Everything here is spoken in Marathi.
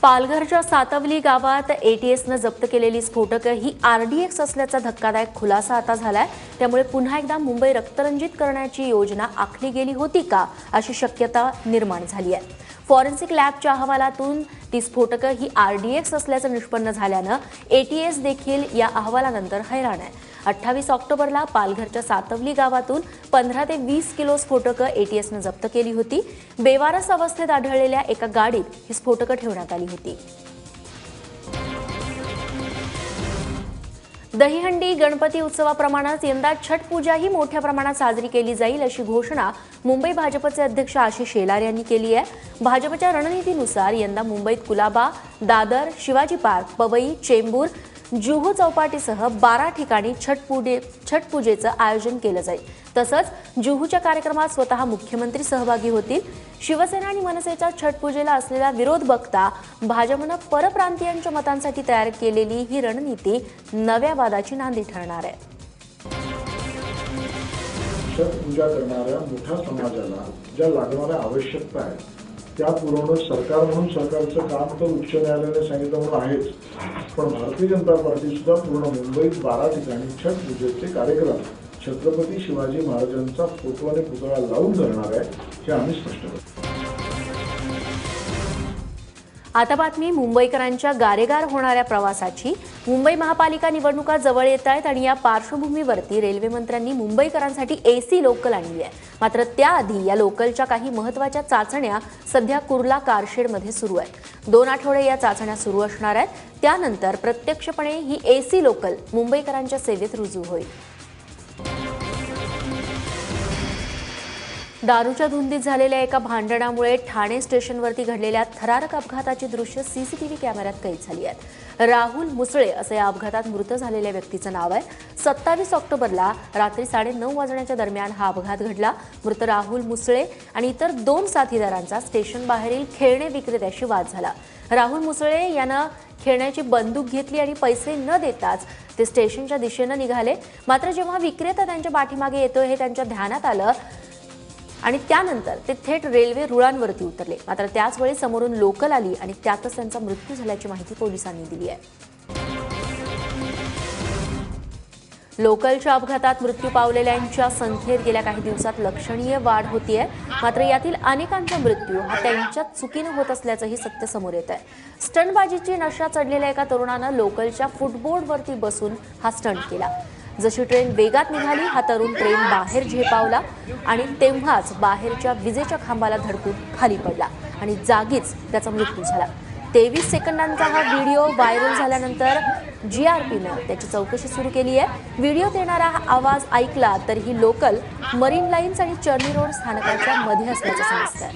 पालघरच्या सातवली गावात एटीएसनं जप्त केलेली स्फोटकं ही आरडीएक्स असल्याचा धक्कादायक खुलासा आता झालाय। त्यामुळे पुन्हा एकदा मुंबई रक्तरंजित करण्याची योजना आखली गेली होती का अशी शक्यता निर्माण झाली आहे। फॉरेन्सिक लॅबच्या अहवालातून ती स्फोटकं ही आरडीएक्स असल्याचं निष्पन्न झाल्यानं एटीएस देखील या अहवालानंतर हैराण आहे। 28 ऑक्टोबरला पालघरच्या सातवली गावातून 15 ते 20 किलो स्फोटकं एटीएसनं जप्त केली होती। बेवारस अवस्थेत आढळलेल्या एका गाडीत ही स्फोटकं ठेवण्यात आली होती। दहीहंडी गणपती उत्सवाप्रमाणेच यंदा छठ पूजाही मोठ्या प्रमाणात साजरी केली जाईल अशी घोषणा मुंबई भाजपचे अध्यक्ष आशिष शेलार यांनी केली आहे। भाजपच्या रणनीतीनुसार यंदा मुंबईत कुलाबा, दादर, शिवाजी पार्क, पवई, चेंबूर, जुहू चौपाटीसह 12 ठिकाणी छठ पूजेचं आयोजन केलं जाईल। तसंच जुहूच्या कार्यक्रमात स्वतः मुख्यमंत्री सहभागी होतील। शिवसेना आणि मनसेच्या छठ पूजेला असलेला विरोध बघता भाजपनं परप्रांतीयांच्या मतांसाठी तयार केलेली ही रणनीती नव्या वादाची नांदी ठरणार आहे। छठ पूजा करणाऱ्या मोठ्या समाजाला ज्या लागणाऱ्या आवश्यकता आहेत त्या पुरवणं सरकार म्हणून सरकारचं काम तर उच्च न्यायालयाने सांगितलं म्हणून आहेच, पण भारतीय जनता पार्टी सुद्धा पूर्ण मुंबईत 12 ठिकाणी छठ पूजेचे कार्यक्रम छत्रपती शिवाजी महाराजांचा फोटो आणि पुतळा लावून करणार आहे हे आम्ही स्पष्ट करतो। आता बातमी मुंबईकरांच्या गारेगार होणाऱ्या प्रवासाची। मुंबई महापालिका निवडणुका जवळ येत आहेत आणि या पार्श्वभूमीवरती रेल्वे मंत्र्यांनी मुंबईकरांसाठी एसी लोकल आणली आहे। मात्र त्याआधी या लोकलच्या काही महत्त्वाच्या चाचण्या सध्या कुर्ला कारशेडमध्ये सुरू आहेत। 2 आठवडे या चाचण्या सुरू असणार आहेत। त्यानंतर प्रत्यक्षपणे ही एसी लोकल मुंबईकरांच्या सेवेत रुजू होईल। दारूच्या धुंदीत झालेल्या एका भांडणामुळे ठाणे स्टेशनवरती घडलेल्या थरारक अपघाताची दृश्य सीसीटीव्ही कॅमेऱ्यात कैद झाली आहेत। राहुल मुसळे असे या अपघातात मृत झालेल्या व्यक्तीचं नाव आहे। 27 ऑक्टोबरला रात्री 9:30 वाजण्याच्या दरम्यान हा अपघात घडला। मृत राहुल मुसळे आणि इतर 2 साथीदारांचा स्टेशन बाहेरील खेळणे विक्रेत्याशी वाद झाला। राहुल मुसळे यानं खेळण्याची बंदूक घेतली आणि पैसे न देताच ते स्टेशनच्या दिशेने निघाले। मात्र जेव्हा विक्रेता त्यांच्या पाठीमागे येतोय हे त्यांच्या ध्यानात आलं आणि त्यानंतर ते थेट रेल्वे रुळांवरती उतरले। मात्र त्याच वेळी समोरून लोकल आली आणि त्यातच त्यांचा मृत्यू झाल्याची माहिती पोलिसांनी दिली आहे। लोकलच्या अपघातात मृत्यू पावलेल्यांच्या संख्येत गेल्या काही दिवसात लक्षणीय वाढ होतीये। मात्र यातील अनेकांचा मृत्यू हा त्यांच्याच चुकीनं होत असल्याचंही सत्य समोर येत आहे। स्टंटबाजीची नशा चढलेल्या एका तरुणानं लोकलच्या फुटबोर्डवरती बसून हा स्टंट केला। जशी ट्रेन वेगात निघाली हा तरुण ट्रेन बाहेर झेपावला आणि तेव्हाच बाहेरच्या विजेच्या खांबाला धडकून खाली पडला आणि जागीच त्याचा मृत्यू झाला। 23 सेकंदांचा हा व्हिडिओ व्हायरल झाल्यानंतर जीआरपीनं त्याची चौकशी सुरू केली आहे। व्हिडिओत येणारा हा आवाज ऐकला तर ही लोकल मरीन लाईन्स आणि चर्नी रोड स्थानकाच्या मध्ये असल्याचं समजतंय।